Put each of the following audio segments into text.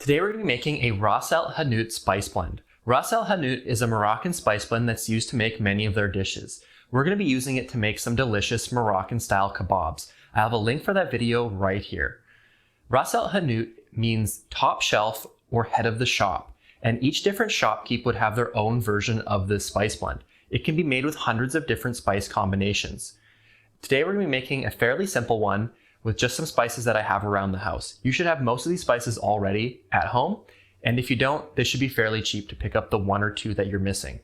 Today we're going to be making a Ras el Hanout spice blend. Ras el Hanout is a Moroccan spice blend that's used to make many of their dishes. We're going to be using it to make some delicious Moroccan style kebabs. I have a link for that video right here. Ras el Hanout means top shelf or head of the shop, and each different shopkeep would have their own version of this spice blend. It can be made with hundreds of different spice combinations. Today we're going to be making a fairly simple one with just some spices that I have around the house. You should have most of these spices already at home, and if you don't, this should be fairly cheap to pick up the one or two that you're missing.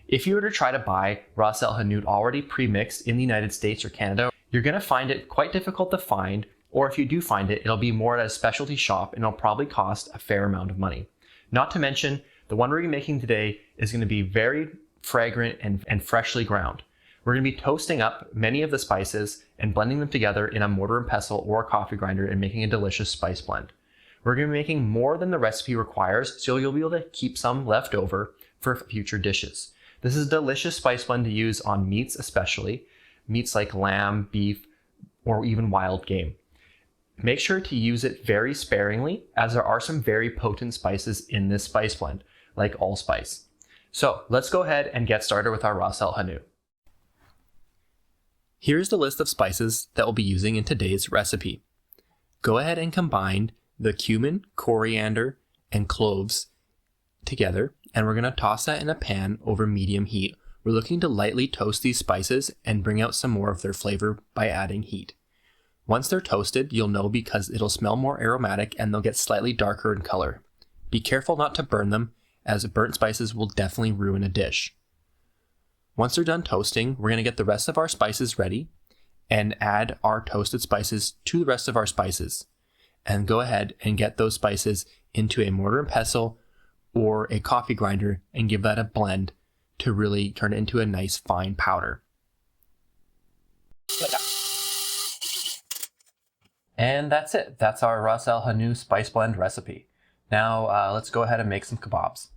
If you were to try to buy Ras el Hanout already pre-mixed in the United States or Canada, you're going to find it quite difficult to find, or if you do find it, it'll be more at a specialty shop and it'll probably cost a fair amount of money. Not to mention, the one we're going to be making today is going to be very fragrant and freshly ground. We're going to be toasting up many of the spices and blending them together in a mortar and pestle or a coffee grinder and making a delicious spice blend. We're going to be making more than the recipe requires, so you'll be able to keep some left over for future dishes. This is a delicious spice blend to use on meats especially, meats like lamb, beef, or even wild game. Make sure to use it very sparingly, as there are some very potent spices in this spice blend, like allspice. So let's go ahead and get started with our Ras el Hanout. Here's the list of spices that we'll be using in today's recipe. Go ahead and combine the cumin, coriander, and cloves together, and we're going to toss that in a pan over medium heat. We're looking to lightly toast these spices and bring out some more of their flavor by adding heat. Once they're toasted, you'll know because it'll smell more aromatic and they'll get slightly darker in color. Be careful not to burn them, as burnt spices will definitely ruin a dish. Once they're done toasting, we're going to get the rest of our spices ready and add our toasted spices to the rest of our spices. And go ahead and get those spices into a mortar and pestle or a coffee grinder and give that a blend to really turn it into a nice fine powder. And that's it. That's our Ras el Hanout spice blend recipe. Now let's go ahead and make some kebabs.